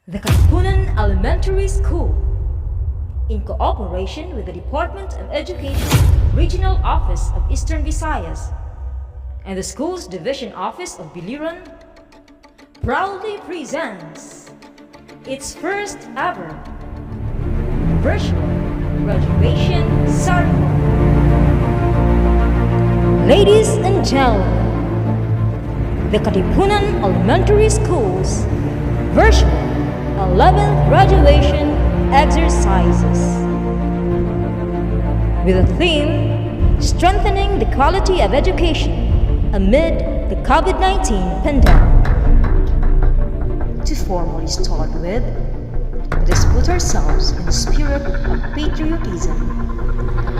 The Katipunan Elementary School, in cooperation with the Department of Education Regional Office of Eastern Visayas and the school's Division Office of Biliran, proudly presents its first ever virtual graduation ceremony. Ladies and gentlemen, the Katipunan Elementary School's virtual 11th graduation exercises with the theme Strengthening the Quality of Education amid the COVID-19 pandemic. To formally start with, let us put ourselves in the spirit of patriotism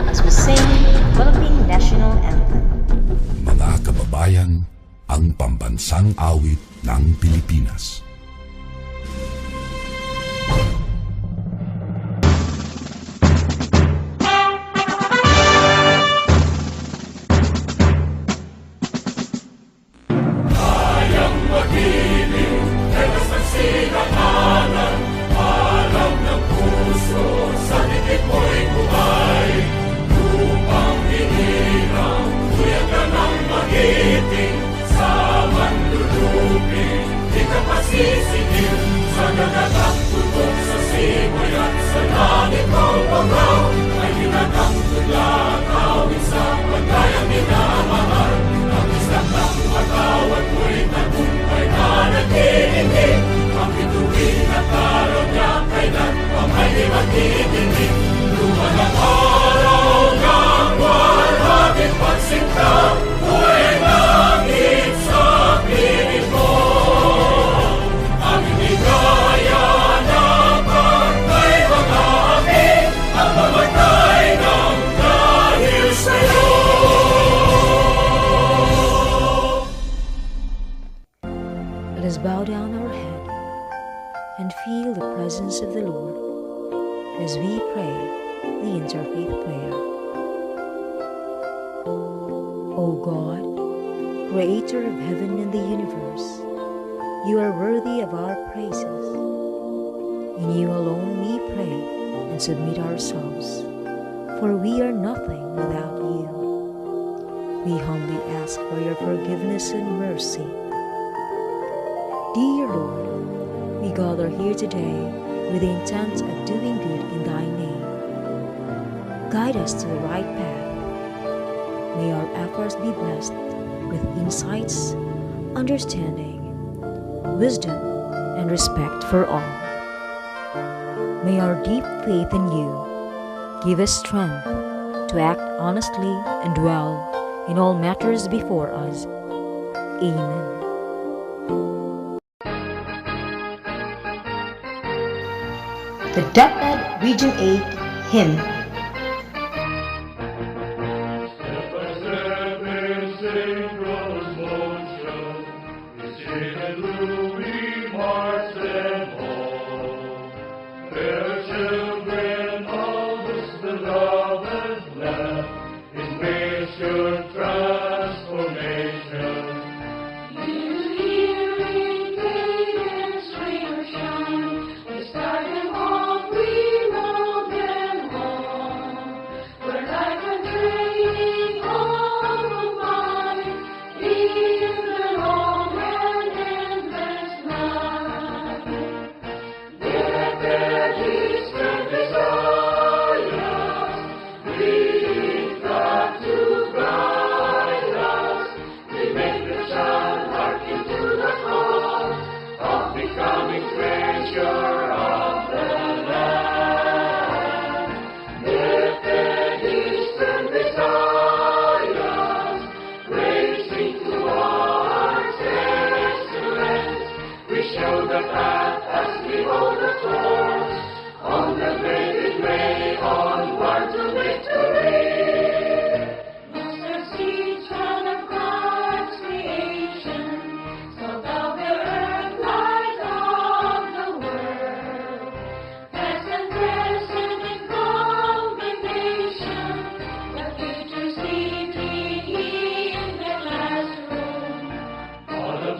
as we sing the Philippine National Anthem. Mga kababayan, ang pambansang awit ng Pilipinas. Sisigil sa dagatang tutok sa simoy at sa langit ang pagaw ay hinatang tudla kawin sa pagkayang minamahal ang isang ng matawad mo'y tagumpay na nag-iingin ang bituin at araw niya kailan pa may di magtitingin luman ang araw ng walhagin pagsinta buhay langit sa piling mo. Let us bow down our head and feel the presence of the Lord as we pray the interfaith prayer. O God, Creator of heaven and the universe, you are worthy of our praises. In you alone we pray and submit ourselves, for we are nothing without you. We humbly ask for your forgiveness and mercy. Dear Lord, we gather here today with the intent of doing good in thy name. Guide us to the right path. May our efforts be blessed with insights, understanding, wisdom, and respect for all. May our deep faith in you give us strength to act honestly and well in all matters before us. Amen. The DepEd Region 8 Hymn.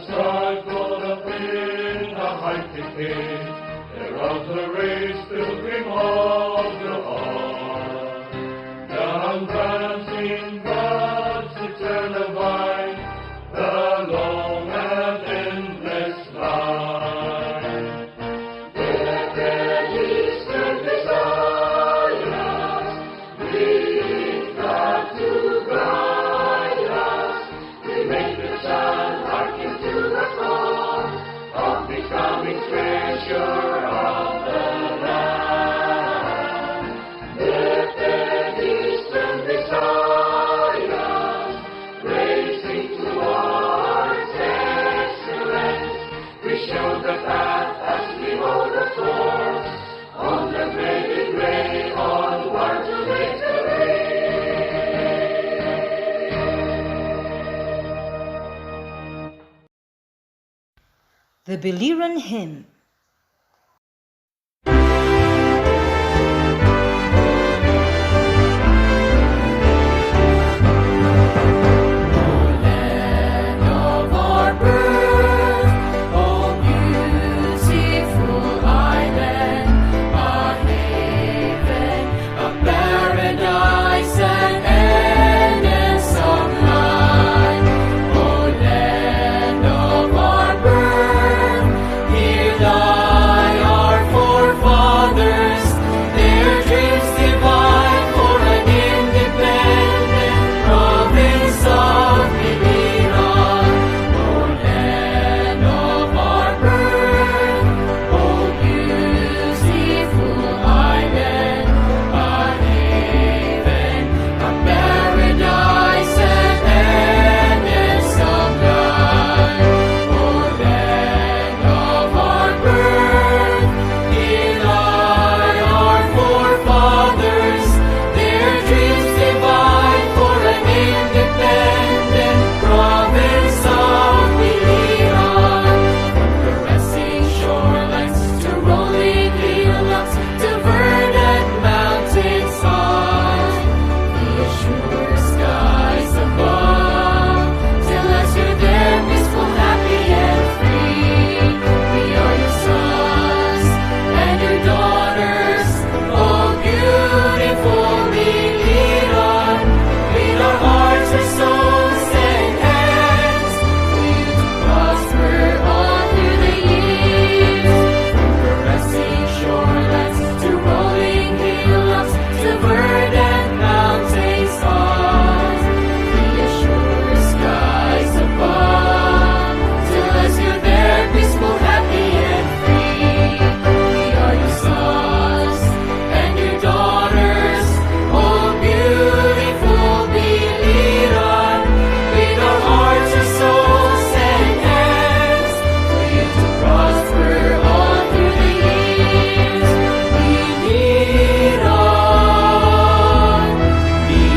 Struggle to win the height to gain. They're of the race, pilgrim of the heart, down prancing God's eternal vine, the long and endless line. Blessed Eastern Messiah, we've got to guide us. We make the child hearken to the call of becoming treasure of the land. Blessed Eastern Messiah, racing towards excellence, we show the path as we hold the course on the fading way onward to victory. The Biliran Hymn. Of our birth, oh beautiful island, a haven, a paradise, an endless of light. Oh land of our birth, here lie our forefathers, their dreams divine for an independent province of Biliran. Oh land of our birth, oh beautiful island, a haven, a paradise, an endless of light. Oh land of our birth, here lie our forefathers, their dreams divine for an independent province of Biliran. From caressing shorelines to rolling hillocks to verdant mountainsides, the azure skies above, till as you're there, peaceful, happy, and free. We are your sons and your daughters, oh beautiful Biliran. With our hearts, our souls, and hands, for you to prosper all through the years. From caressing shorelands to rolling hillocks to verdant mountainsides, the azure skies above, till as you're there, peaceful, happy, and free. We are your sons and your daughters, oh beautiful Biliran. With our hearts, our souls, and hands, for you to prosper all through the years. Biliran,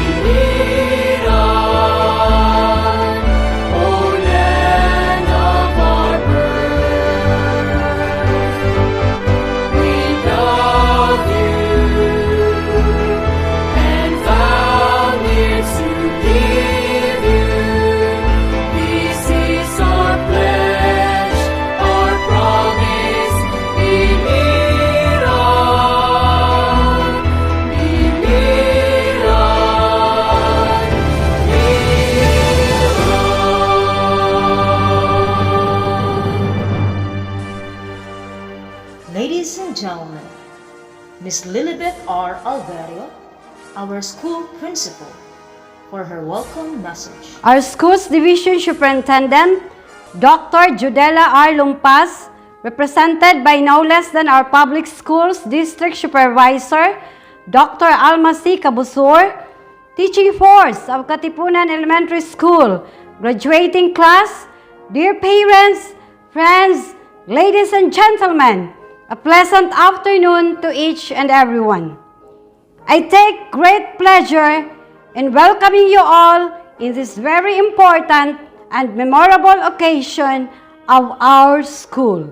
Biliran, oh land of our birth. We love you and vow near to give you. This is our pledge, our promise. Biliran, Biliran, Biliran. Ladies and gentlemen, Miss Lilibet R. Alvario, our school principal, for her welcome message. Our school's division superintendent, Dr. Judela R. Lumpas, represented by no less than our public schools district supervisor, Dr. Alma C. Cabusur, teaching force of Katipunan Elementary School, graduating class, dear parents, friends, ladies and gentlemen, a pleasant afternoon to each and everyone. I take great pleasure in welcoming you all in this very important and memorable occasion of our school,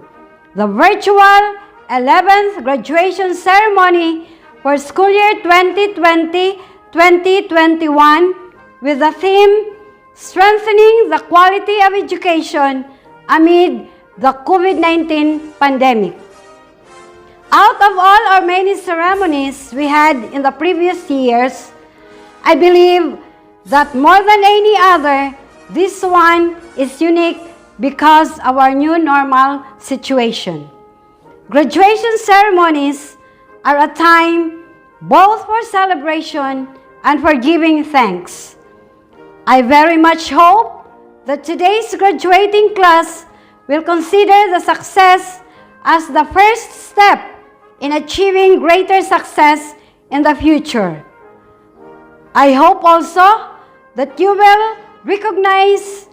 the virtual 11th graduation ceremony for school year 2020-2021 with the theme Strengthening the Quality of Education Amid the COVID-19 Pandemic. Out of all our many ceremonies we had in the previous years, I believe that more than any other, this one is unique because of our new normal situation. Graduation ceremonies are a time both for celebration and for giving thanks. I very much hope that today's graduating class will consider the success as the first step in achieving greater success in the future. I hope also that you will recognize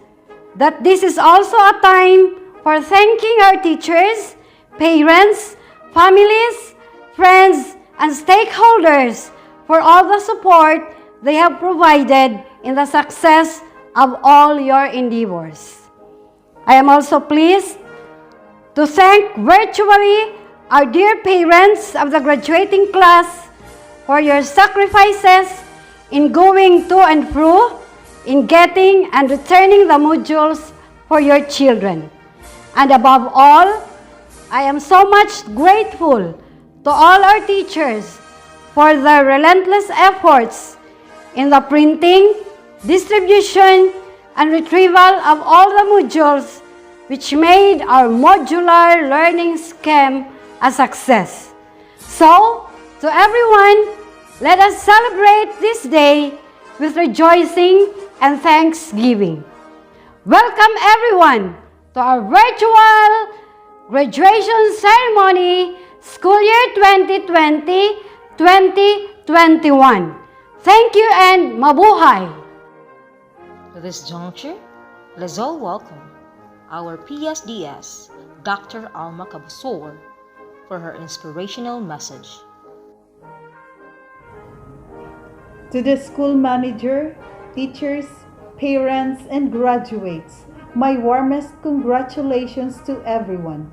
that this is also a time for thanking our teachers, parents, families, friends, and stakeholders for all the support they have provided in the success of all your endeavors. I am also pleased to thank virtually our dear parents of the graduating class for your sacrifices in going to and fro, in getting and returning the modules for your children. And above all, I am so much grateful to all our teachers for their relentless efforts in the printing, distribution, and retrieval of all the modules which made our modular learning scheme a success. So, to everyone, let us celebrate this day with rejoicing and thanksgiving. Welcome everyone to our virtual graduation ceremony, school year 2020-2021. Thank you and mabuhay! At this juncture, let's all welcome our PSDS, Dr. Alma Cabasor, for her inspirational message. To the school manager, teachers, parents, and graduates, my warmest congratulations to everyone.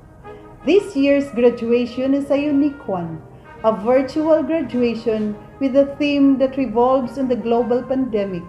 This year's graduation is a unique one, a virtual graduation with a theme that revolves on the global pandemic,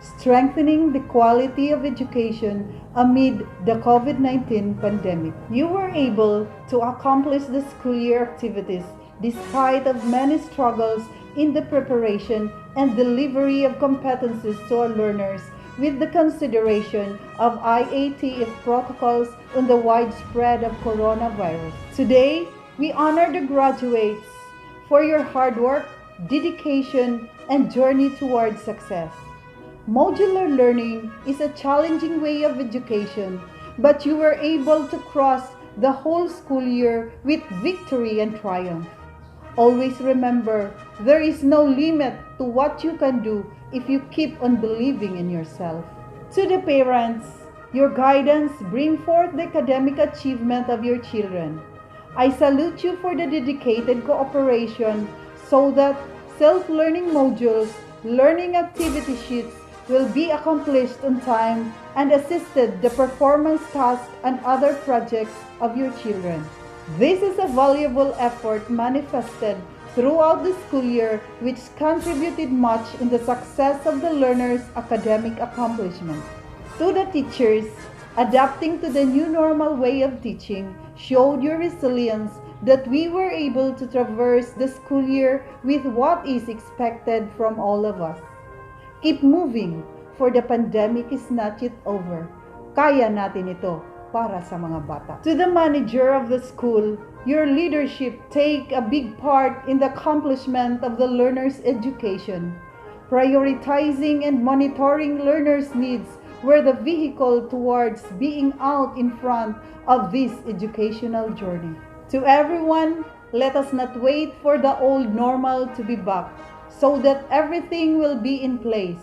strengthening the quality of education amid the COVID-19 pandemic. You were able to accomplish the school year activities despite of many struggles in the preparation and delivery of competencies to our learners with the consideration of IATF protocols on the widespread of coronavirus. Today, we honor the graduates for your hard work, dedication, and journey towards success. Modular learning is a challenging way of education, but you were able to cross the whole school year with victory and triumph. Always remember, there is no limit to what you can do if you keep on believing in yourself. To the parents, your guidance bring forth the academic achievement of your children. I salute you for the dedicated cooperation so that self-learning modules, learning activity sheets will be accomplished on time and assisted the performance tasks and other projects of your children. This is a valuable effort manifested throughout the school year which contributed much in the success of the learners' academic accomplishment. To the teachers, adapting to the new normal way of teaching showed your resilience that we were able to traverse the school year with what is expected from all of us. Keep moving, for the pandemic is not yet over. Kaya natin ito para sa mga bata. To the manager of the school, your leadership take a big part in the accomplishment of the learners' education. Prioritizing and monitoring learners' needs were the vehicle towards being out in front of this educational journey. To everyone, let us not wait for the old normal to be back, so that everything will be in place.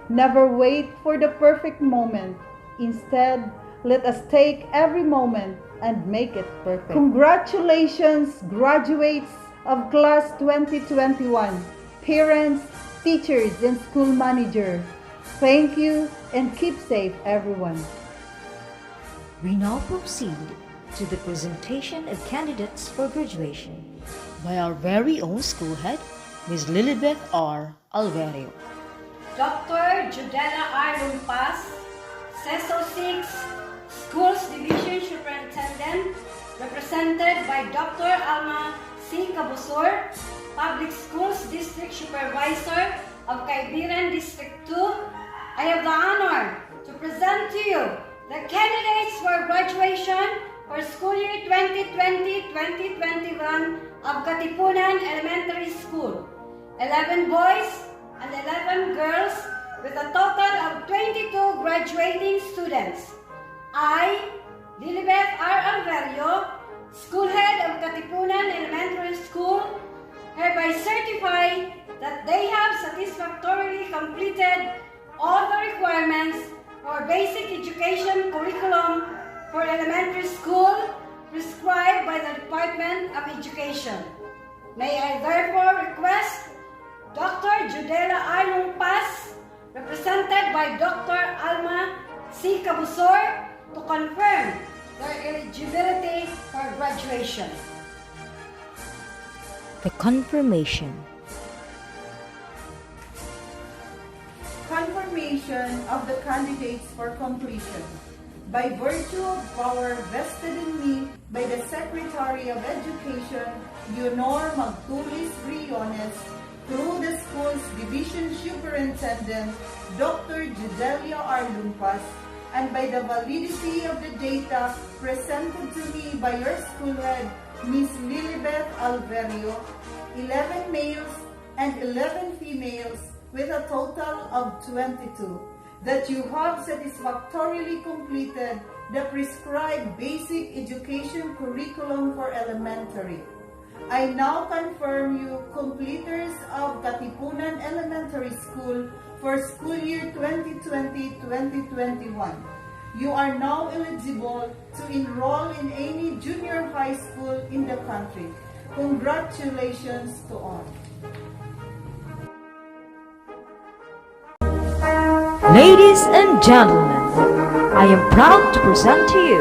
Never wait for the perfect moment. Instead, let us take every moment and make it perfect. Congratulations, graduates of Class 2021, parents, teachers, and school manager. Thank you and keep safe, everyone. We now proceed to the presentation of candidates for graduation by our very own school head, Ms. Lilibeth R. Alverio. Dr. Judela R. Lumpas, CESO 6, Schools Division Superintendent, represented by Dr. Alma C. Cabusor, Public Schools District Supervisor of Caibiran District 2, I have the honor to present to you the candidates for graduation for school year 2020-2021 of Katipunan Elementary School. 11 boys and 11 girls with a total of 22 graduating students. I, Lilibeth R. Alverio, School Head of Katipunan Elementary School, hereby certify that they have satisfactorily completed all the requirements for basic education curriculum for elementary school prescribed by the Department of Education. May I therefore request Dr. Judela R. Lumpas, represented by Dr. Alma C. Cabusor, to confirm their eligibility for graduation. The confirmation. Confirmation of the candidates for completion. By virtue of power vested in me by the Secretary of Education, Leonor Magtulis Briones, through the school's Division Superintendent, Dr. Judelia R. Lumpas, and by the validity of the data presented to me by your school head, Ms. Lilibeth Alverio, 11 males and 11 females with a total of 22, that you have satisfactorily completed the prescribed basic education curriculum for elementary. I now confirm you completers of Katipunan Elementary School for school year 2020-2021. You are now eligible to enroll in any junior high school in the country. Congratulations to all. Ladies and gentlemen, I am proud to present to you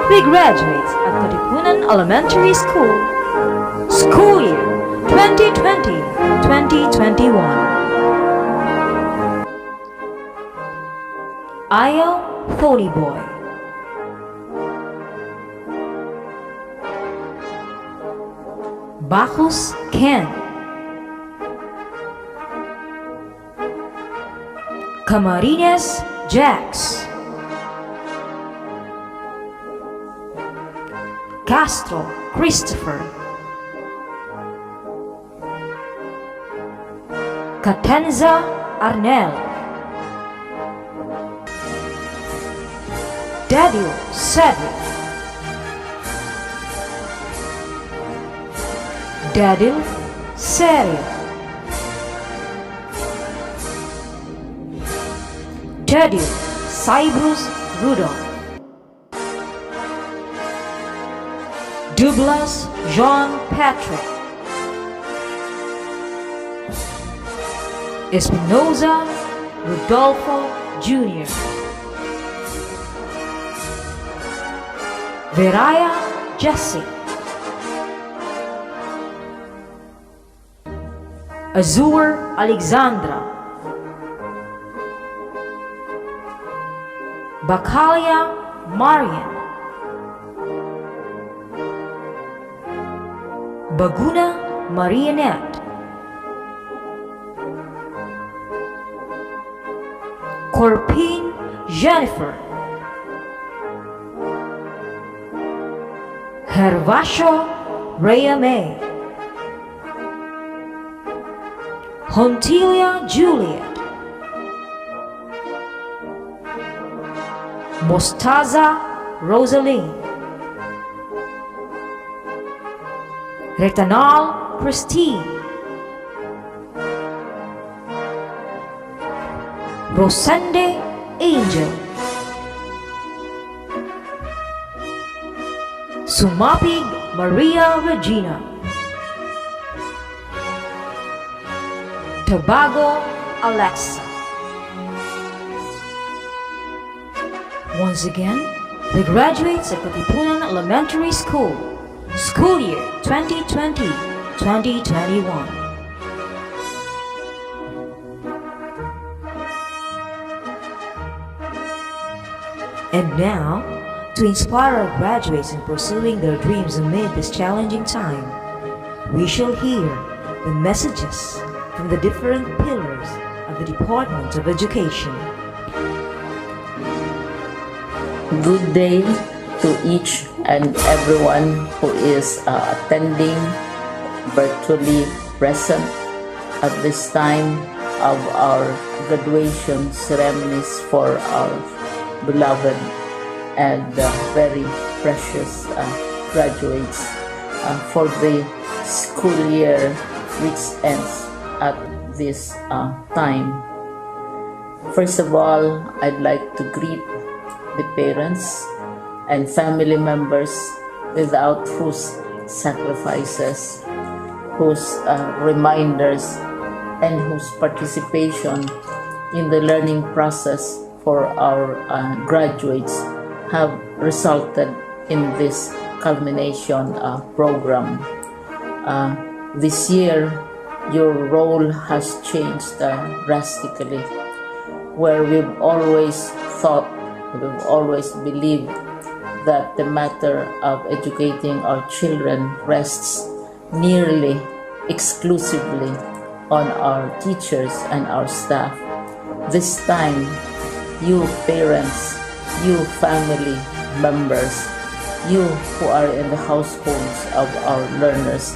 the graduates at Katipunan Elementary School, school year 2020-2021. Ayo Thony Boy, Bacchus Ken, Camarines Jax, Castro Christopher, Catenza Arnel, Dadil Cedric, Dadil Serio, Dadil Cybrus Rudolph, Douglas John Patrick, Espinoza Rodolfo Jr., Veraya Jesse, Azur Alexandra, Bakalia Marian, Baguna Marianette, Corpin Jennifer, Hervasio Rhea May, Hontilia Juliet, Mostaza Rosaline, Retanal Christine, Rosende Angel, Sumapig Maria Regina, Tobago Alexa. Once again, the graduates of Katipunan Elementary School, school year 2020-2021. And now, to inspire our graduates in pursuing their dreams amid this challenging time, we shall hear the messages from the different pillars of the Department of Education. Good day to each and everyone who is attending virtually present at this time of our graduation ceremonies for our beloved and very precious graduates for the school year which ends at this time. First of all, I'd like to greet the parents and family members without whose sacrifices, whose reminders, and whose participation in the learning process for our graduates have resulted in this culmination program. This year, your role has changed drastically, where we've always thought, we've always believed that the matter of educating our children rests nearly exclusively on our teachers and our staff. This time, you parents, you family members, you who are in the households of our learners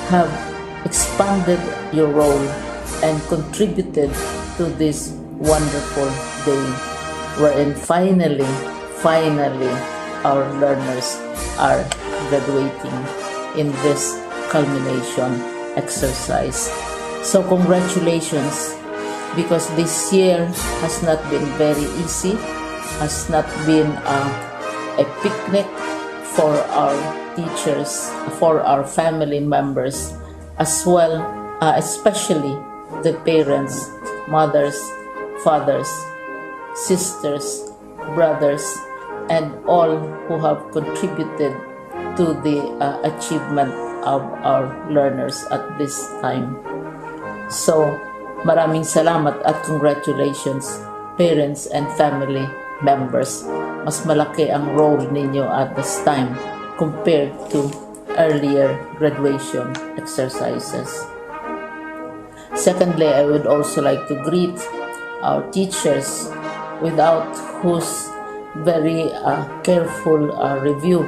have expanded your role and contributed to this wonderful day wherein finally our learners are graduating in this culmination exercise. So congratulations, because this year has not been very easy, has not been a picnic for our teachers, for our family members, as well, especially the parents, mothers, fathers, sisters, brothers, and all who have contributed to the achievement of our learners at this time. So, maraming salamat at congratulations, parents and family members. Mas malaki ang role ninyo at this time compared to earlier graduation exercises. Secondly, I would also like to greet our teachers, without whose very careful review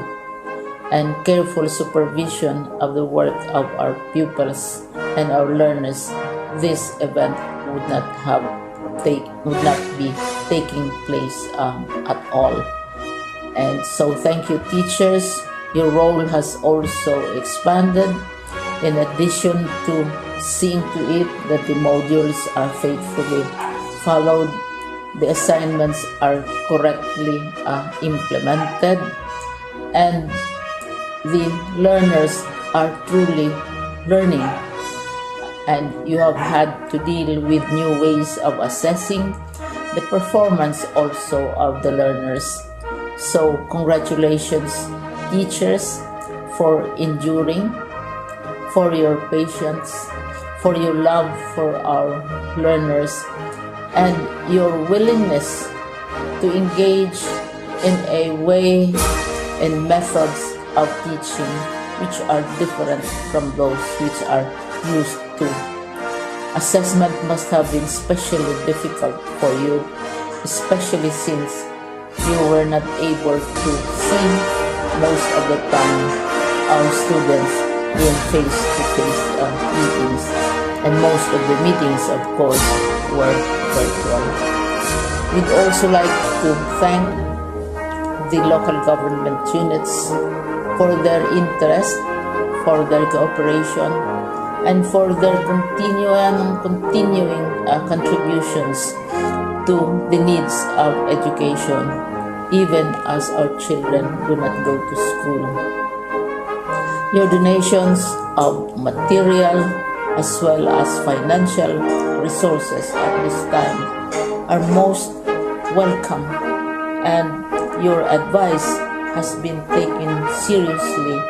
and careful supervision of the work of our pupils and our learners, this event would not be taking place at all. And so thank you, teachers. Your role has also expanded. In addition to seeing to it that the modules are faithfully followed, the assignments are correctly implemented, and the learners are truly learning, and you have had to deal with new ways of assessing the performance also of the learners. So congratulations, teachers, for enduring, for your patience, for your love for our learners, and your willingness to engage in a way and methods of teaching which are different from those which are used to. Assessment must have been especially difficult for you, especially since you were not able to see most of the time our students in face-to-face meetings, and most of the meetings, of course, were virtual. We'd also like to thank the local government units for their interest, for their cooperation, and for their continuing contributions to the needs of education, even as our children do not go to school. Your donations of material as well as financial resources at this time are most welcome, and your advice has been taken seriously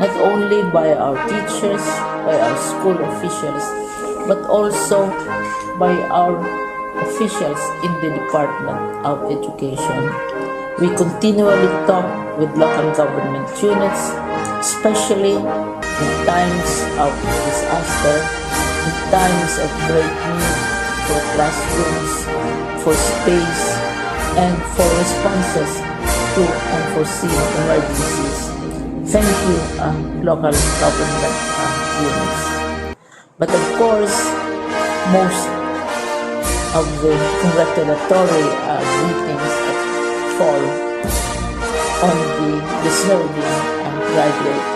not only by our teachers, by our school officials, but also by our officials in the Department of Education. We continually talk with local government units, especially in times of disaster, in times of great need for classrooms, for space, and for responses to unforeseen emergencies. Thank you, local government units. But of course, most of the congratulatory greetings fall on the deserving graduate.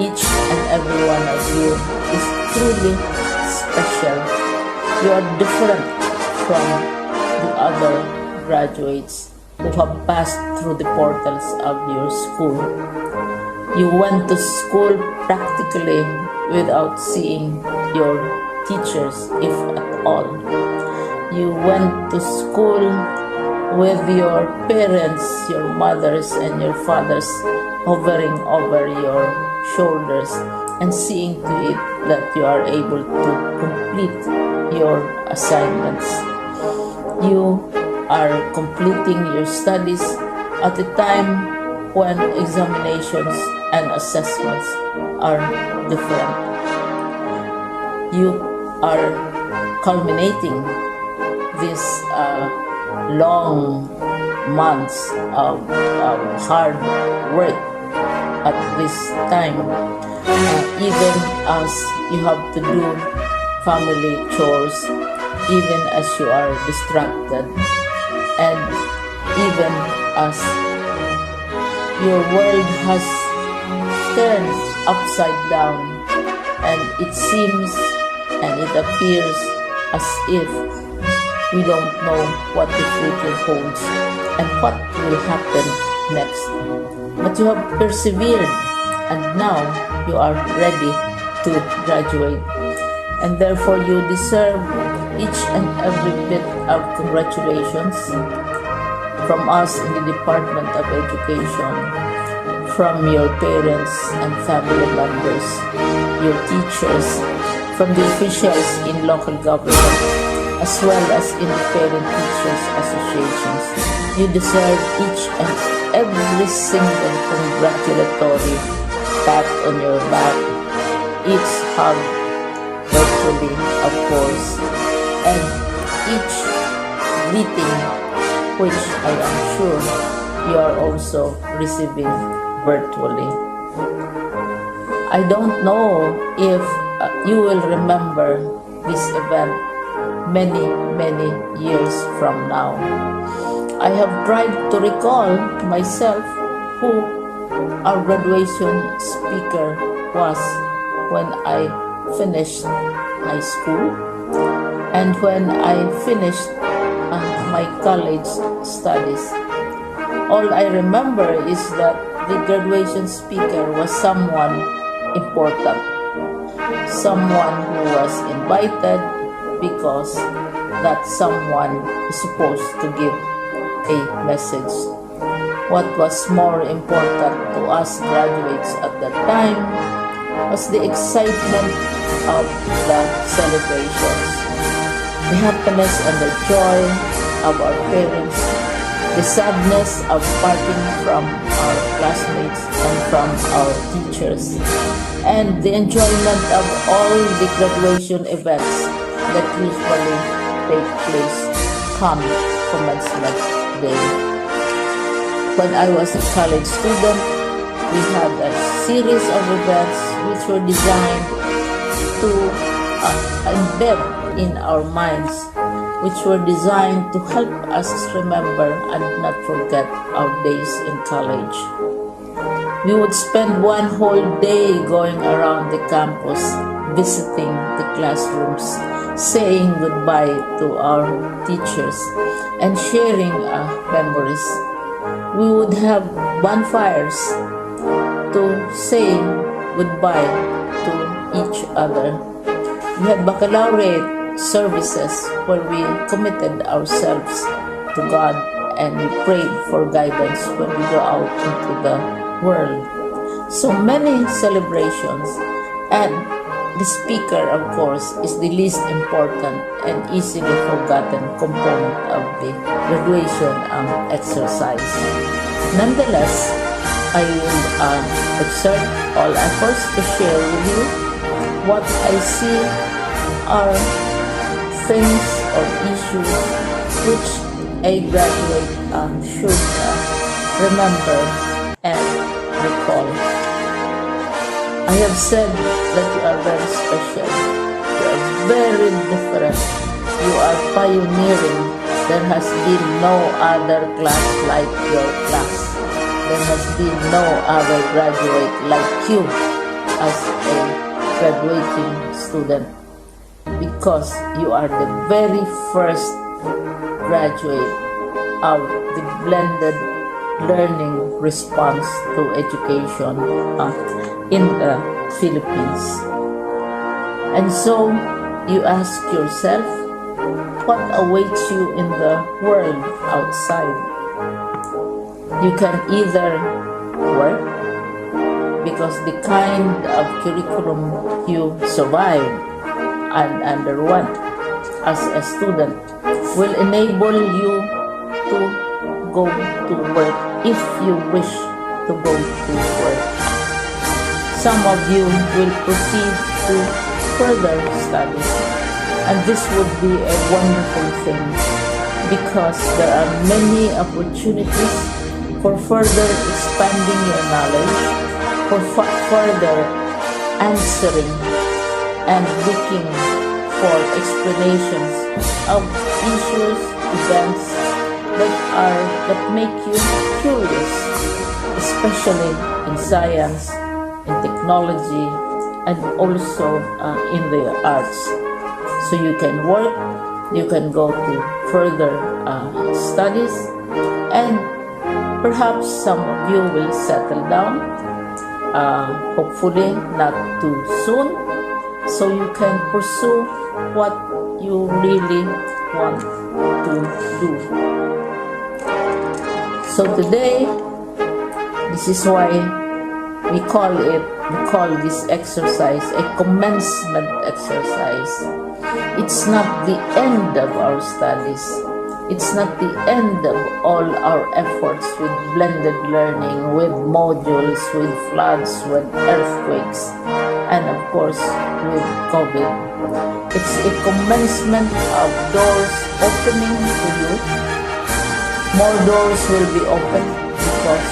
Each and every one of you is truly special. You are different from the other graduates who have passed through the portals of your school. You went to school practically without seeing your teachers, if at all. You went to school with your parents, your mothers and your fathers hovering over your shoulders and seeing to it that you are able to complete your assignments. You are completing your studies at a time when examinations and assessments are different. You are culminating these long months of hard work at this time, even as you have to do family chores, even as you are distracted, and even as your world has turned upside down, and it seems and it appears as if we don't know what the future holds and what will happen next. But you have persevered, and now you are ready to graduate. And therefore you deserve each and every bit of congratulations from us in the Department of Education, from your parents and family members, your teachers, from the officials in local government, as well as in the parent teachers associations. You deserve each and every single congratulatory pat on your back, each hug, virtually of course, and each greeting which I am sure you are also receiving virtually. I don't know if you will remember this event many years from now. I have tried to recall myself who our graduation speaker was when I finished high school and when I finished my college studies. All I remember is that the graduation speaker was someone important, someone who was invited because that someone is supposed to give a message. What was more important to us graduates at that time was the excitement of the celebrations, the happiness and the joy of our parents, the sadness of parting from our classmates and from our teachers, and the enjoyment of all the graduation events that usually take place come commencement day. When I was a college student, we had a series of events which were designed to embed in our minds, which were designed to help us remember and not forget our days in college. We would spend one whole day going around the campus, visiting the classrooms, saying goodbye to our teachers, and sharing memories. We would have bonfires to say goodbye to each other. We had baccalaureate services where we committed ourselves to God and we prayed for guidance when we go out into the world. So many celebrations, and the speaker, of course, is the least important and easily forgotten component of the graduation exercise. Nonetheless, I will exert all efforts to share with you what I see are things or issues which a graduate should remember and recall. I have said that you are very special. You are very different. You are pioneering. There has been no other class like your class. There has been no other graduate like you as a graduating student, because you are the very first graduate of the blended learning response to education in the Philippines. And so you ask yourself, what awaits you in the world outside? You can either work, because the kind of curriculum you survive and underwent as a student will enable you to go to work if you wish to go to work. Some of you will proceed to further studies, and this would be a wonderful thing, because there are many opportunities for further expanding your knowledge, for further answering and looking for explanations of issues, events that make you curious, especially in science, in technology, and also in the arts. So you can work, you can go to further studies, and perhaps some of you will settle down, hopefully not too soon, so you can pursue what you really want to do. So today, this is why we call this exercise a commencement exercise. It's not the end of our studies. It's not the end of all our efforts with blended learning, with modules, with floods, with earthquakes, and of course with COVID. It's a commencement of doors opening to you. More doors will be opened because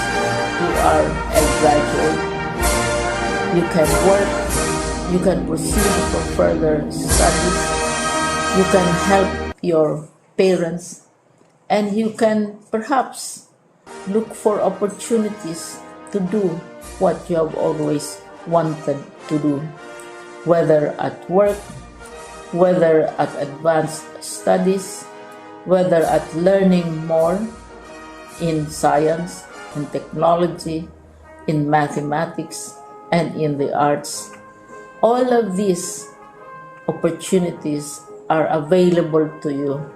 you are a graduate. You can work, you can proceed for further studies, you can help your parents, and you can perhaps look for opportunities to do what you have always wanted to do, whether at work, whether at advanced studies, whether at learning more in science, in technology, in mathematics, and in the arts. All of these opportunities are available to you.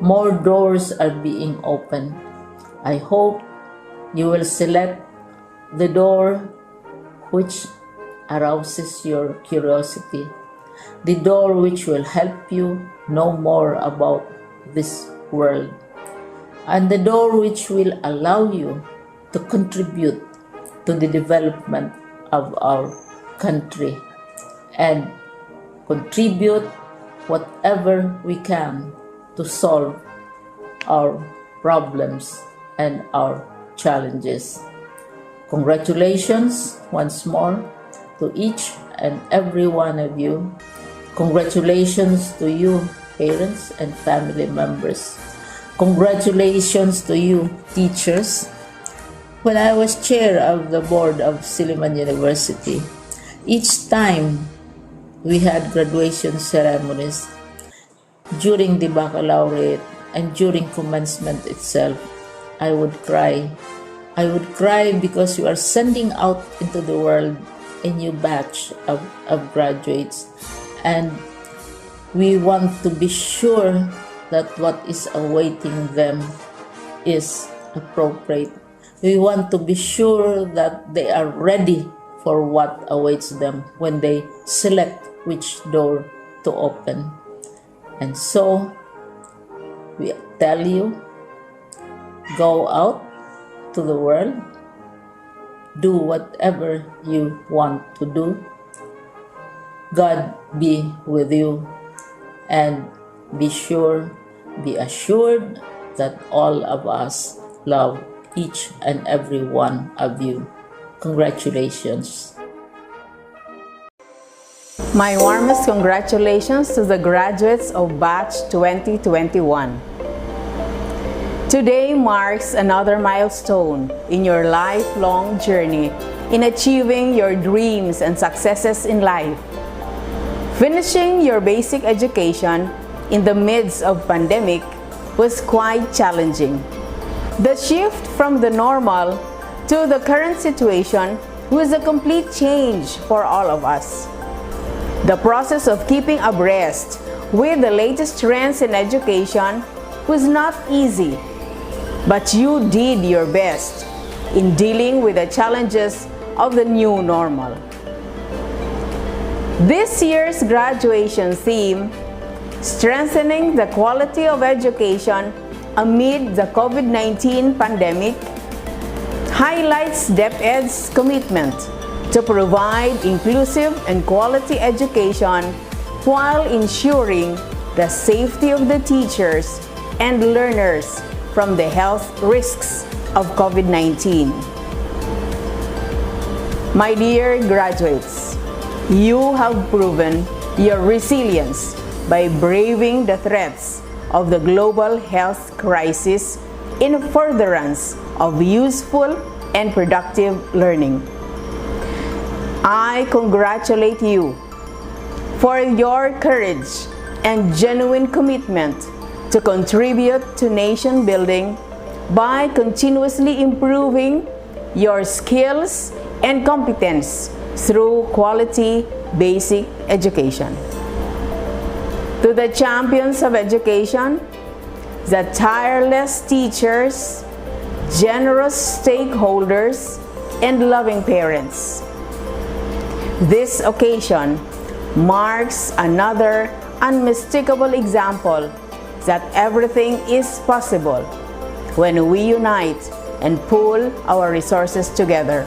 More doors are being opened. I hope you will select the door which arouses your curiosity, the door which will help you know more about this world, and the door which will allow you to contribute to the development of our country and contribute whatever we can to solve our problems and our challenges. Congratulations once more to each and every one of you. Congratulations to you, parents and family members. Congratulations to you, teachers. When I was chair of the board of Silliman University, each time we had graduation ceremonies, during the baccalaureate and during commencement itself, I would cry. I would cry because you are sending out into the world a new batch of graduates, and we want to be sure that what is awaiting them is appropriate. We want to be sure that they are ready for what awaits them when they select which door to open. And so, we tell you, go out to the world, do whatever you want to do. God be with you, and be assured that all of us love each and every one of you. Congratulations. My warmest congratulations to the graduates of Batch 2021. Today marks another milestone in your lifelong journey in achieving your dreams and successes in life. Finishing your basic education in the midst of pandemic was quite challenging. The shift from the normal to the current situation was a complete change for all of us. The process of keeping abreast with the latest trends in education was not easy, but you did your best in dealing with the challenges of the new normal. This year's graduation theme, Strengthening the Quality of Education Amid the COVID-19 Pandemic, highlights DepEd's commitment to provide inclusive and quality education while ensuring the safety of the teachers and learners from the health risks of COVID-19. My dear graduates, you have proven your resilience by braving the threats of the global health crisis in furtherance of useful and productive learning. I congratulate you for your courage and genuine commitment to contribute to nation building by continuously improving your skills and competence through quality basic education. To the champions of education, the tireless teachers, generous stakeholders, and loving parents, this occasion marks another unmistakable example that everything is possible when we unite and pool our resources together.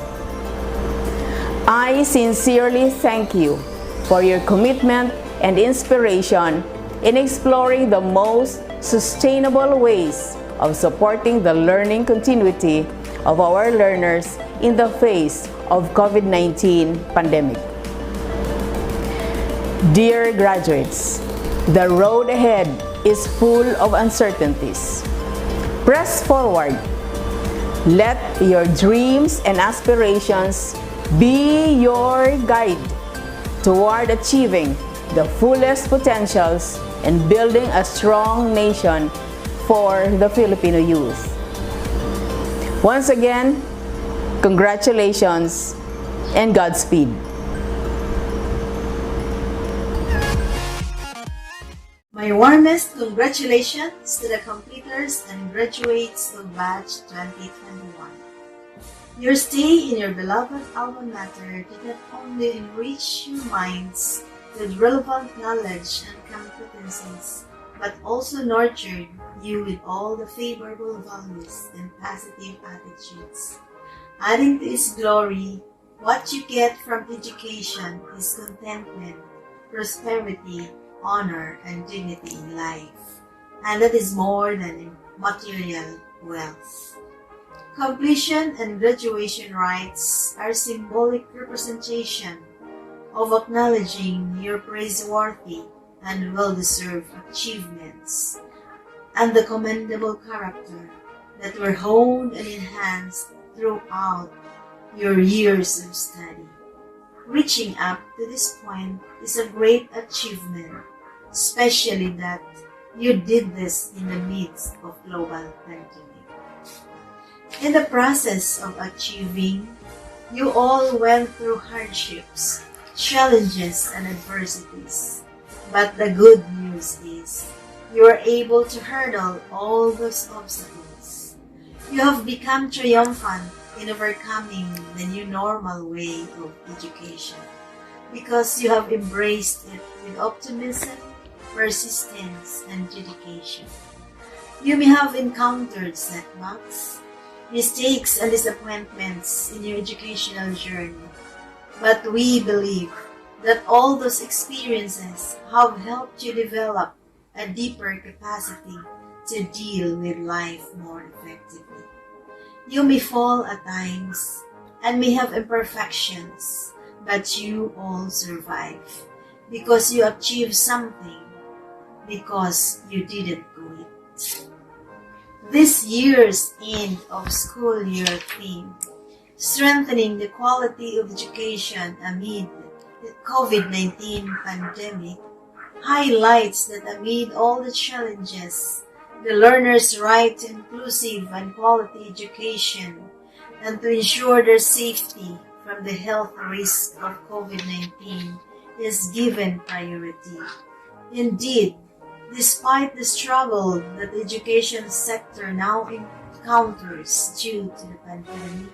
I sincerely thank you for your commitment and inspiration in exploring the most sustainable ways of supporting the learning continuity of our learners in the face of COVID-19 pandemic. Dear graduates, the road ahead is full of uncertainties. Press forward. Let your dreams and aspirations be your guide toward achieving the fullest potentials and building a strong nation for the Filipino youth. Once again, congratulations and Godspeed. My warmest congratulations to the completers and graduates of Batch 2021. Your stay in your beloved alma mater did not only enrich your minds with relevant knowledge and competencies, but also nurtured you with all the favorable values and positive attitudes. Adding to its glory, what you get from education is contentment, prosperity, honor, and dignity in life, and that is more than material wealth. Completion and graduation rites are symbolic representation of acknowledging your praiseworthy and well-deserved achievements and the commendable character that were honed and enhanced throughout your years of study. Reaching up to this point is a great achievement, especially that you did this in the midst of global pandemic. In the process of achieving, you all went through hardships, challenges, and adversities. But the good news is, you are able to hurdle all those obstacles. You have become triumphant in overcoming the new normal way of education because you have embraced it with optimism, persistence, and dedication. You may have encountered setbacks, mistakes and disappointments in your educational journey. But we believe that all those experiences have helped you develop a deeper capacity to deal with life more effectively. You may fall at times and may have imperfections, but you all survive because you achieved something, because you didn't quit. This year's end of school year theme, strengthening the quality of education amid the COVID-19 pandemic, highlights that amid all the challenges, the learner's right to inclusive and quality education and to ensure their safety from the health risk of COVID-19 is given priority. Indeed, despite the struggle that the education sector now encounters due to the pandemic,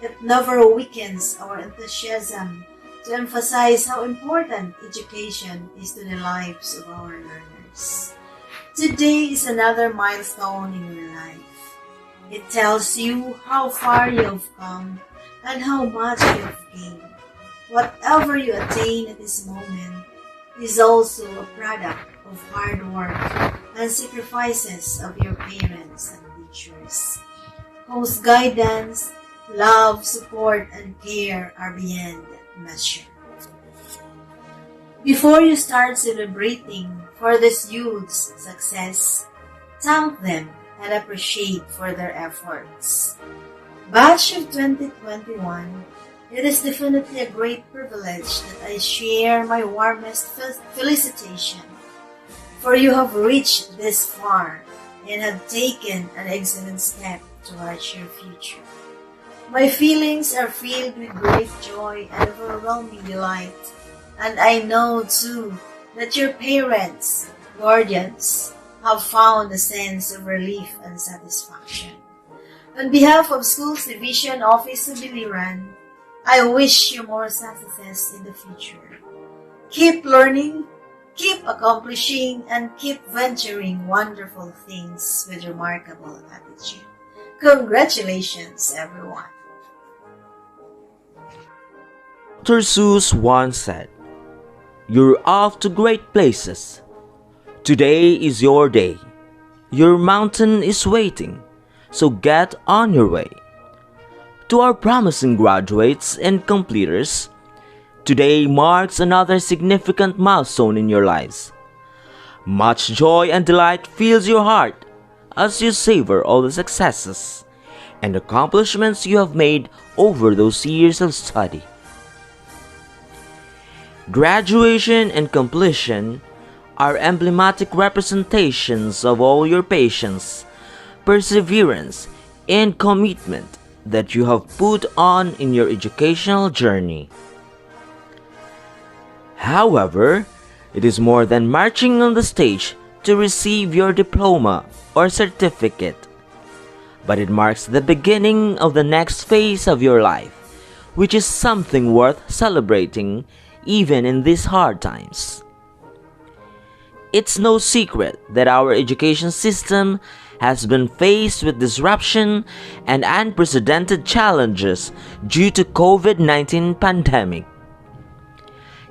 it never weakens our enthusiasm to emphasize how important education is to the lives of our learners. Today is another milestone in your life. It tells you how far you have come and how much you have gained. Whatever you attain at this moment is also a product of hard work and sacrifices of your parents and teachers, whose guidance, love, support, and care are beyond measure. Before you start celebrating for this youth's success, thank them and appreciate for their efforts. Batch of 2021, it is definitely a great privilege that I share my warmest felicitation, for you have reached this far and have taken an excellent step towards your future. My feelings are filled with great joy and overwhelming delight, and I know too that your parents, guardians, have found a sense of relief and satisfaction. On behalf of Schools Division Office of Biliran, I wish you more success in the future. Keep learning, keep accomplishing, and keep venturing wonderful things with remarkable attitude. Congratulations, everyone. Dr. Seuss once said, "You're off to great places. Today is your day. Your mountain is waiting, so get on your way." To our promising graduates and completers, today marks another significant milestone in your lives. Much joy and delight fills your heart as you savor all the successes and accomplishments you have made over those years of study. Graduation and completion are emblematic representations of all your patience, perseverance, and commitment that you have put on in your educational journey. However, it is more than marching on the stage to receive your diploma or certificate, but it marks the beginning of the next phase of your life, which is something worth celebrating even in these hard times. It's no secret that our education system has been faced with disruption and unprecedented challenges due to COVID-19 pandemic.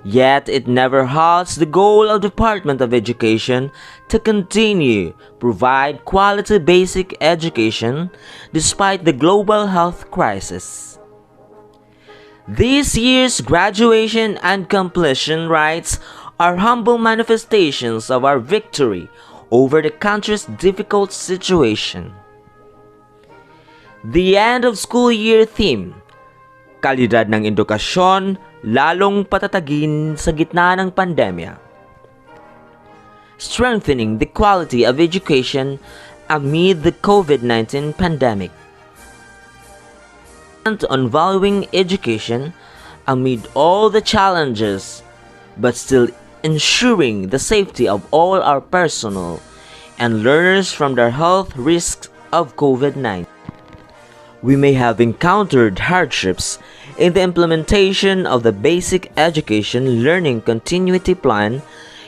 Yet it never halts the goal of Department of Education to continue provide quality basic education despite the global health crisis. This year's graduation and completion rites are humble manifestations of our victory over the country's difficult situation. The end of school year theme, kalidad ng edukasyon lalong patatagin sa gitna ng pandemya. Strengthening the quality of education amid the COVID-19 pandemic. On valuing education amid all the challenges, but still ensuring the safety of all our personnel and learners from the health risks of COVID-19. We may have encountered hardships in the implementation of the basic education learning continuity plan,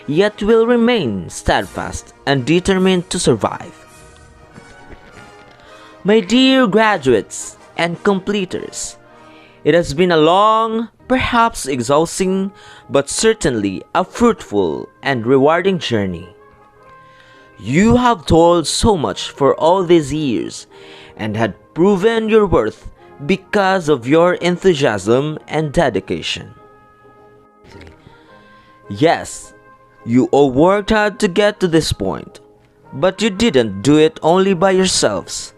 yet will remain steadfast and determined to survive. My dear graduates and completers, it has been a long, perhaps exhausting, but certainly a fruitful and rewarding journey. You have toiled so much for all these years and had proven your worth because of your enthusiasm and dedication. Yes, you all worked hard to get to this point, but you didn't do it only by yourselves.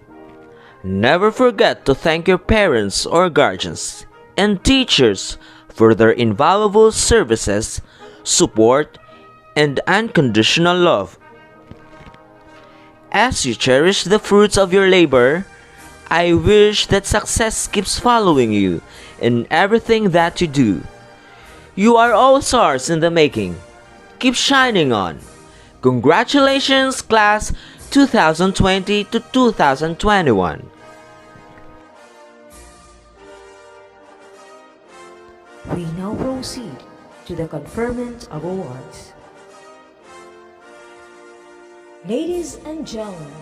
Never forget to thank your parents or guardians and teachers for their invaluable services, support, and unconditional love. As you cherish the fruits of your labor, I wish that success keeps following you in everything that you do. You are all stars in the making. Keep shining on. Congratulations, class 2020 to 2021. We now proceed to the conferment of awards. Ladies and gentlemen,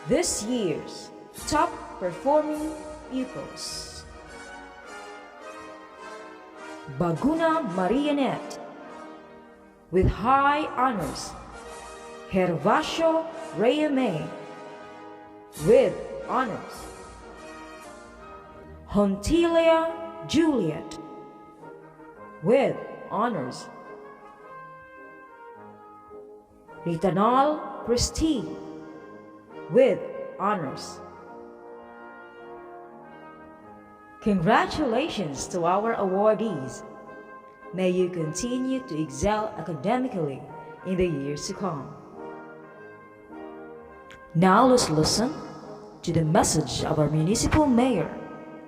this year's top performing pupils: Baguna Marianet with high honors, Hervasio Reyame with honors, Hontilia Juliet with honors, Ritanal Christine with honors. Congratulations to our awardees. May you continue to excel academically in the years to come. Now let's listen to the message of our municipal mayor,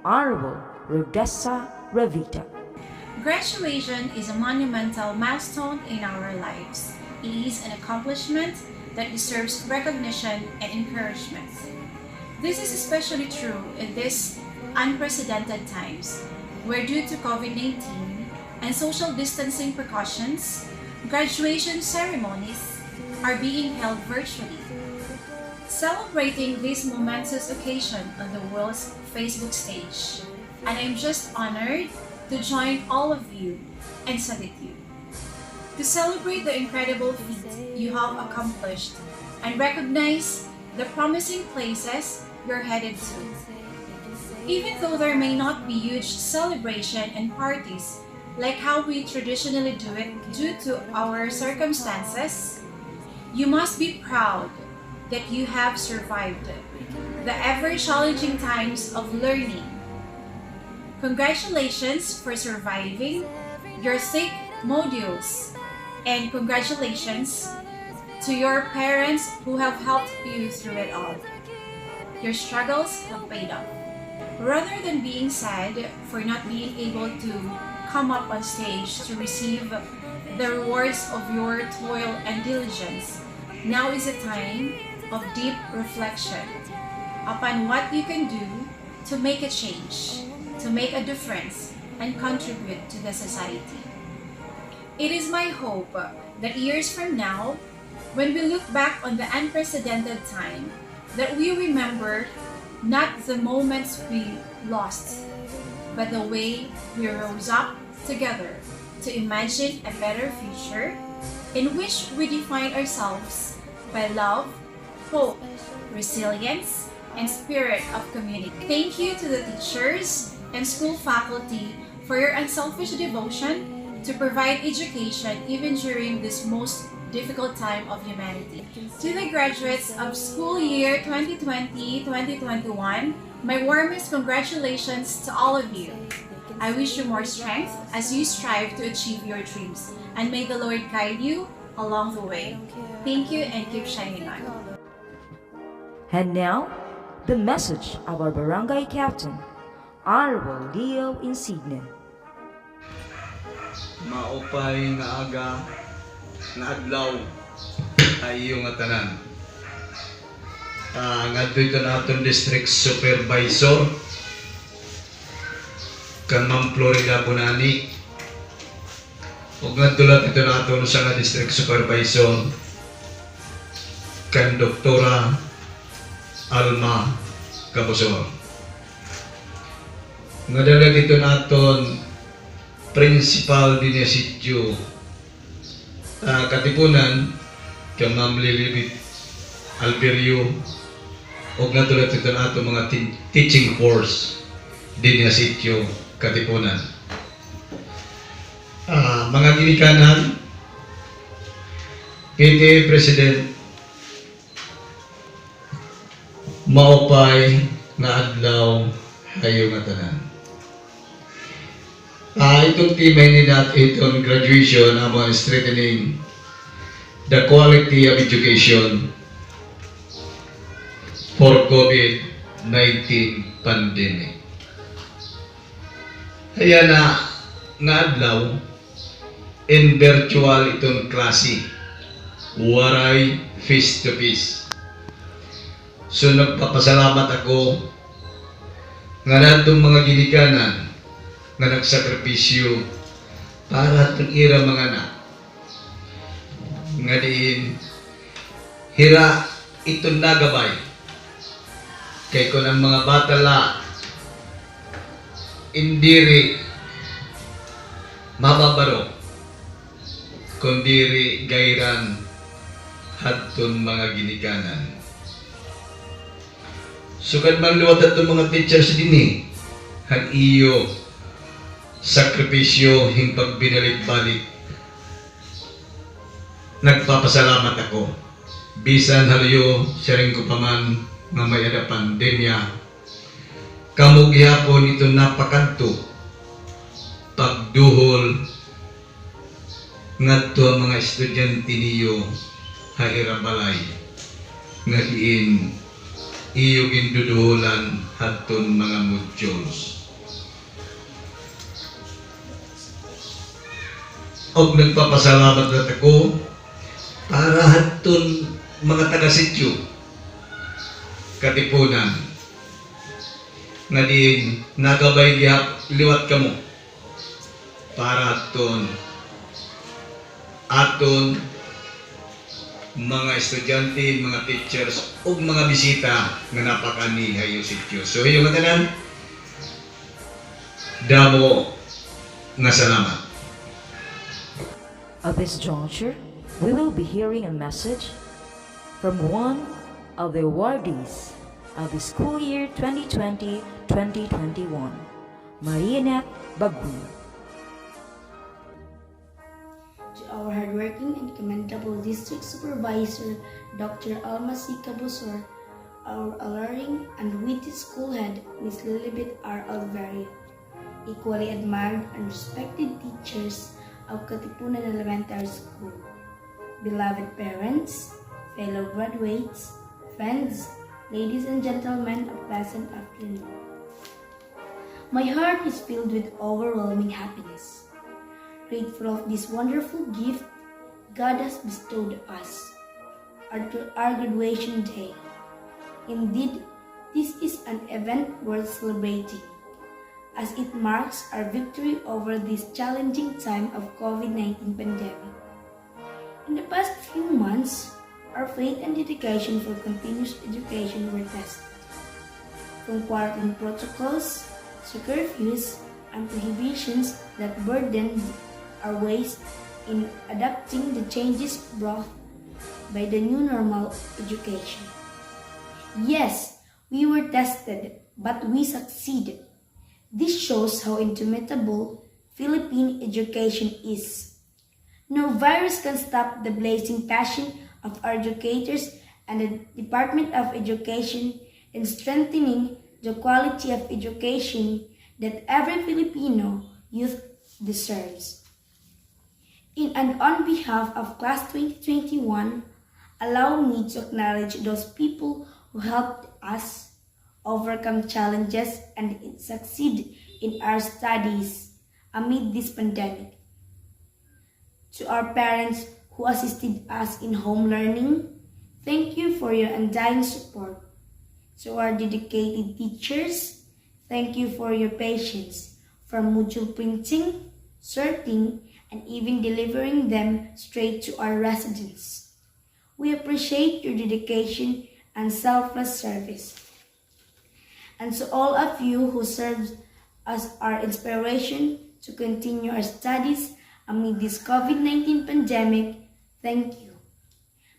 Honorable Rodessa Ravita. Graduation is a monumental milestone in our lives. It is an accomplishment that deserves recognition and encouragement. This is especially true in these unprecedented times, where due to COVID-19 and social distancing precautions, graduation ceremonies are being held virtually. Celebrating this momentous occasion on the world's Facebook stage, and I'm just honored to join all of you and salute you. To celebrate the incredible feat you have accomplished and recognize the promising places you're headed to. Even though there may not be huge celebration and parties like how we traditionally do it due to our circumstances, you must be proud that you have survived the ever-challenging times of learning. Congratulations for surviving your thick modules, and congratulations to your parents who have helped you through it all. Your struggles have paid off. Rather than being sad for not being able to come up on stage to receive the rewards of your toil and diligence, now is a time of deep reflection upon what you can do to make a change, to make a difference, and contribute to the society. It is my hope that years from now, when we look back on the unprecedented time, that we remember not the moments we lost, but the way we rose up together to imagine a better future in which we define ourselves by love, hope, resilience, and spirit of community. Thank you to the teachers and school faculty for your unselfish devotion to provide education even during this most difficult time of humanity. To the graduates of school year 2020-2021, my warmest congratulations to all of you. I wish you more strength as you strive to achieve your dreams, and may the Lord guide you along the way. Thank you and keep shining on. And now, the message of our barangay captain, Honorable Leo Insigne. Maupay nga aga nga adlaw ay iyong tanan. Ngadto ito na atong district supervisor kan Ma'am Florida Bunani. Ug ngadto lat ito na atong sa district supervisor kan Doktora Alma Kabusor. Nga dala dito naton principal din sityo Katipunan kay Ma'am Lilibit Alberio o nga tulad ito nato mga teaching course din sityo Katipunan. Mga ginikanan, PTA President, maupay nga adlaw hayo nga tanan. Itong tema ni itong graduation about strengthening the quality of education for COVID-19 pandemic. Kaya nga adlaw in virtual itong klase, waray face to face. So nagpapasalamat ako nga natong mga ginikanan nga nagsakripisyo para itong ira mga anak. Nga diin, hira itong nagabay. Kay ko ng mga batala, indiri mababaro, kundiri gairan hadton mga ginikanan. Sugad man luwat itong mga teachers din han iyo sakripisyo hing pagbinalik-balik. Nagpapasalamat ako. Bisan haluyo siring ko pa man nga may ada pandemya. Kamug gihapon ito napakadto pagduhol ngadto ang mga estudyante niyo hahirabalay nga diin iyo ginduduholan hadton mga modules. Og nagpapasalamat na ako para hadton mga taga-sityo Katipunan nga din nagabay liwat kamo para aton mga estudyante, mga teachers ug mga bisita nga napakani hayo sityo. So iyo nga tanan damo nga salamat. At this juncture, we will be hearing a message from one of the awardees of the school year 2020-2021, Marianette Bagui. To our hardworking and commendable district supervisor, Dr. Alma C. Cabusor, our alluring and witty school head, Ms. Lilibet R. Alverio, equally admired and respected teachers of Katipunan Elementary School, beloved parents, fellow graduates, friends, ladies and gentlemen, a pleasant afternoon. My heart is filled with overwhelming happiness, grateful of this wonderful gift God has bestowed us, our graduation day. Indeed, this is an event worth celebrating, as it marks our victory over this challenging time of COVID-19 pandemic. In the past few months, our faith and dedication for continuous education were tested. From quarantine protocols to curfews and prohibitions that burdened our ways in adapting the changes brought by the new normal education. Yes, we were tested, but we succeeded. This shows how indomitable Philippine education is. No virus can stop the blazing passion of our educators and the Department of Education in strengthening the quality of education that every Filipino youth deserves. In and on behalf of Class 2021, allow me to acknowledge those people who helped us overcome challenges and succeed in our studies amid this pandemic. To our parents who assisted us in home learning, thank you for your undying support. To our dedicated teachers, thank you for your patience, from module printing, sorting, and even delivering them straight to our residents. We appreciate your dedication and selfless service. And to all of you who served as our inspiration to continue our studies amid this COVID-19 pandemic, thank you.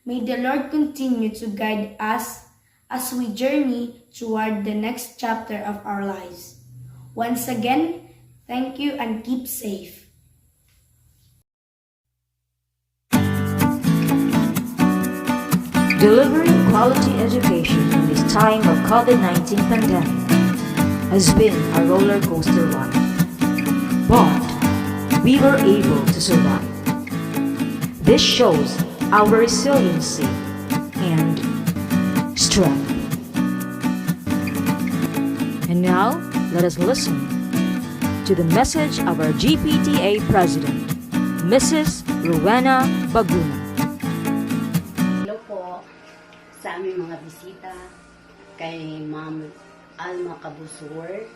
May the Lord continue to guide us as we journey toward the next chapter of our lives. Once again, thank you and keep safe. Delivering quality education in this time of COVID-19 pandemic has been a roller coaster ride, but we were able to survive. This shows our resiliency and strength. And now, let us listen to the message of our GPTA President, Mrs. Rowena Baguna. Hello po sa aming mga bisita, kay Ma'am Alma Cabusor,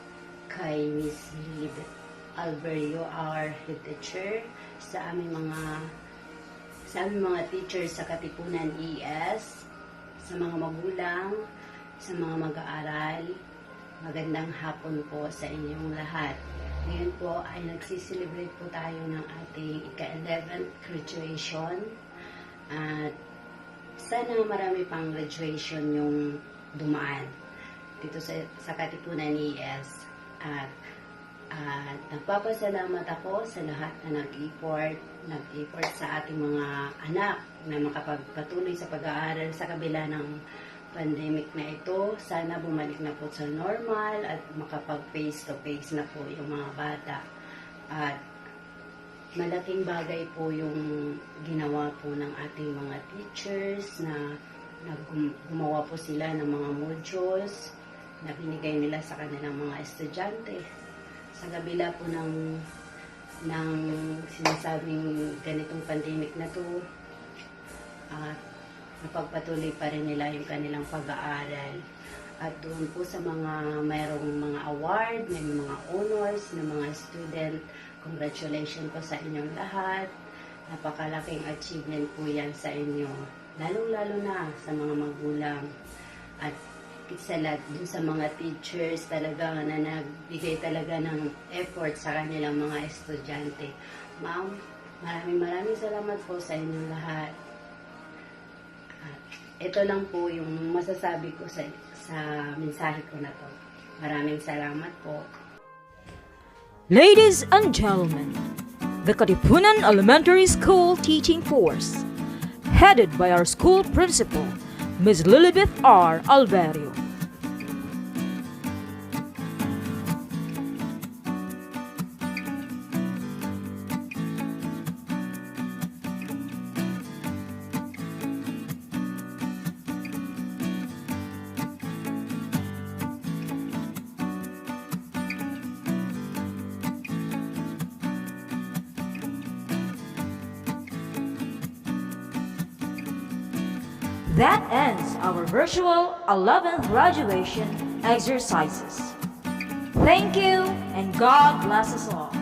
kay Miss Lilibet Alberio, our head teacher, sa aming mga teachers sa Katipunan ES, sa mga magulang, sa mga mag-aaral, magandang hapon po sa inyong lahat. Ngayon po ay nagsiselebrate po tayo ng ating ika-11th graduation at sana marami pang graduation yung dumaan dito sa Katipunan ES. At nagpapasalamat ako sa lahat na nag-effort sa ating mga anak na makapagpatuloy sa pag-aaral sa kabila ng pandemic na ito. Sana bumalik na po sa normal at makapag face-to-face na po yung mga bata. At malaking bagay po yung ginawa po ng ating mga teachers na gumawa po sila ng mga modules na binigay nila sa kanilang mga estudyante. Sa kabila po ng sinasabing ganitong pandemic na to, napagpatuloy pa rin nila yung kanilang pag-aaral. At doon po sa mga mayroong mga award, may mga honors ng mga student, congratulations po sa inyong lahat. Napakalaking achievement po yan sa inyo. Lalong-lalo na sa mga magulang. At isa lahat dun sa mga teachers talaga na nagbigay talaga ng effort sa kanilang mga estudyante. Ma'am, maraming salamat po sa inyong lahat. At ito lang po yung masasabi ko sa mensahe ko na to. Maraming salamat po. Ladies and gentlemen, the Katipunan Elementary School Teaching Force, headed by our school principal, Ms. Lilibet R. Alberio. That ends our virtual 11th graduation exercises. Thank you and God bless us all.